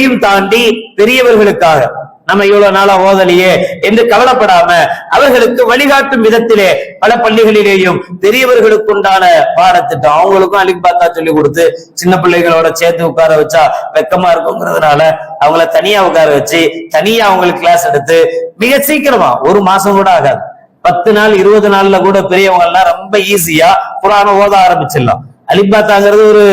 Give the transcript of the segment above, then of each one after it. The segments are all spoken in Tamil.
இதையும் தாண்டி பெரியவர்களுக்காக நம்ம இவ்வளவு நாளா ஓதலையே என்று கவலைப்படாம அவர்களுக்கு வழிகாட்டும் விதத்திலே பல பள்ளிகளிலேயும் பெரியவர்களுக்கு உண்டான பாடத்திட்டம் அவங்களுக்கும் அலிக் பாத்தா சொல்லி கொடுத்து சின்ன பிள்ளைகளோட சேர்த்து உட்கார வச்சா வெக்கமா இருக்குங்கிறதுனால அவங்கள தனியா உட்கார வச்சு தனியா அவங்களுக்கு கிளாஸ் எடுத்து மிக சீக்கிரமா ஒரு மாசம் கூட ஆகாது 10 நாள் 20 நாள்ல கூட பெரியவங்க எல்லாம் ரொம்ப ஈஸியா குர்ஆனை ஓத ஆரம்பிச்சிடலாம். அலிக் பாத்தாங்கிறது ஒரு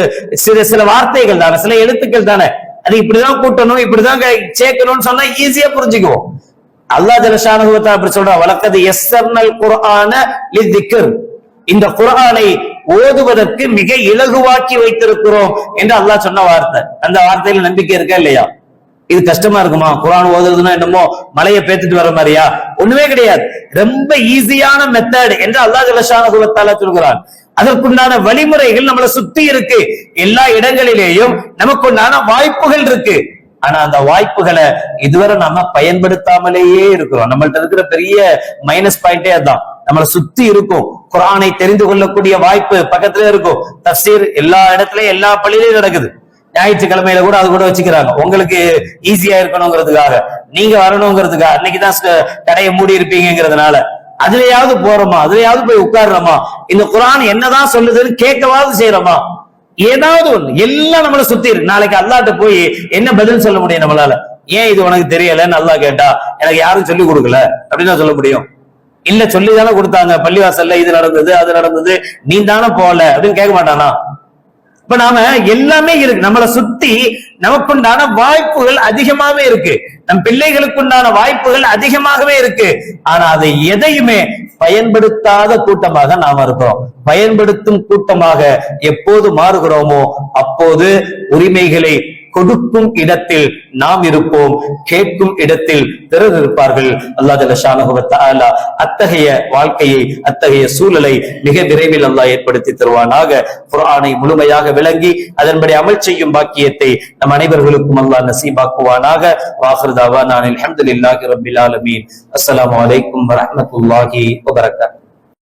சில வார்த்தைகள் தானே, சில எழுத்துக்கள் தானே, அது இப்படிதான் கூட்டணும் இப்படிதான் சேர்க்கணும்னு சொன்னா ஈஸியா புரிஞ்சுக்குவோம். அல்லாஹ் ஜல்ல ஷானஹு வ தஆலா அப்படி சொல்றான், வலக்கத் யஸ்ஸர்னல் குர்ஆன லிذிக்ர், இந்த குர்ஆனை ஓதுவதற்கு மிக இலகுவாக்கி வைத்திருக்கிறோம் என்று அல்லாஹ் சொன்ன வார்த்தை. அந்த வார்த்தையில நம்பிக்கை இருக்கா இல்லையா? இது கஷ்டமா இருக்குமா? குர்ஆன் ஓதுறதுன்னா என்னமோ மலையை பேத்துட்டு வர மாதிரியா? ஒண்ணுமே கிடையாது. ரொம்ப ஈஸியான மெத்தட் என்று அல்லாஹ் ஜல்ல ஷானஹு வ தஆலா சொல்கிறான். அதற்குண்டான வழிமுறைகள் நம்மளை சுத்தி இருக்கு, எல்லா இடங்களிலேயும் நமக்குண்டான வாய்ப்புகள் இருக்கு. ஆனா அந்த வாய்ப்புகளை இதுவரை நம்ம பயன்படுத்தாமலேயே இருக்கிறோம். நம்மள்ட்ட இருக்கிற பெரிய மைனஸ் பாயிண்டே அதான். நம்மளை சுத்தி இருக்கும், குர்ஆனை தெரிந்து கொள்ளக்கூடிய வாய்ப்பு பக்கத்துல இருக்கும். தஃப்சீர் எல்லா இடத்துலயும் எல்லா பள்ளியிலையும் நடக்குது. ஞாயிற்றுக்கிழமையில கூட அது கூட வச்சுக்கிறாங்க, உங்களுக்கு ஈஸியா இருக்கணுங்கிறதுக்காக, நீங்க வரணுங்கிறதுக்காக. அன்னைக்குதான் கடையை மூடி இருப்பீங்கிறதுனால அதுலயாவது போறோமா, அதுலயாவது போய் உட்கார்றோமா, இந்த குர்ஆன் என்னதான் சொல்லுதுன்னு கேட்கவாது செய்யறோமா? ஏதாவது ஒண்ணு. எல்லாம் நம்மளை சுத்தி இருக்கு. நாளைக்கு அல்லாஹ்ட்ட போய் என்ன பதில் சொல்ல முடியும் நம்மளால? ஏன் இது உனக்கு தெரியலன்னு அல்லாஹ் கேட்டா எனக்கு யாரும் சொல்லி கொடுக்கல அப்படின்னு சொல்ல முடியும்? இல்ல சொல்லிதானே கொடுத்தாங்க, பள்ளிவாசல்ல இது நடந்தது அது நடந்தது, நீ தானே போல அப்படின்னு கேட்க மாட்டானா? இப்ப நாம எல்லாமே இருக்கு, நம்மளை சுத்தி நமக்குண்டான வாய்ப்புகள் அதிகமாவே இருக்கு, நம் பிள்ளைகளுக்குண்டான வாய்ப்புகள் அதிகமாகவே இருக்கு. ஆனா அதை எதையுமே பயன்படுத்தாத கூட்டமாக நாம இருக்கிறோம். பயன்படுத்தும் கூட்டமாக எப்போது மாறுகிறோமோ அப்போது உரிமைகளை கொடுக்கும் இடத்தில் நாம் இருப்போம், கேட்கும் இடத்தில் பிறர் இருப்பார்கள். அல்லாஹ் ஜல்ல ஷானஹு வ தஆலா அத்தகைய வாழ்க்கையை, அத்தகைய சூழலை மிக விரைவில் அல்லாஹ் ஏற்படுத்தி தருவானாக. குர்ஆனை முழுமையாக விளங்கி அதன்படி அமல் செய்யும் பாக்கியத்தை நம் அனைவர்களுக்கும் அல்லாஹ் நசீபாக்குவானாக. வாஹிர் தஅவானா அல்ஹம்துலில்லாஹி ரப்பில் ஆலமீன். அஸ்ஸலாமு அலைக்கும் வ ரஹ்மத்துல்லாஹி வ பரகாத்துஹு.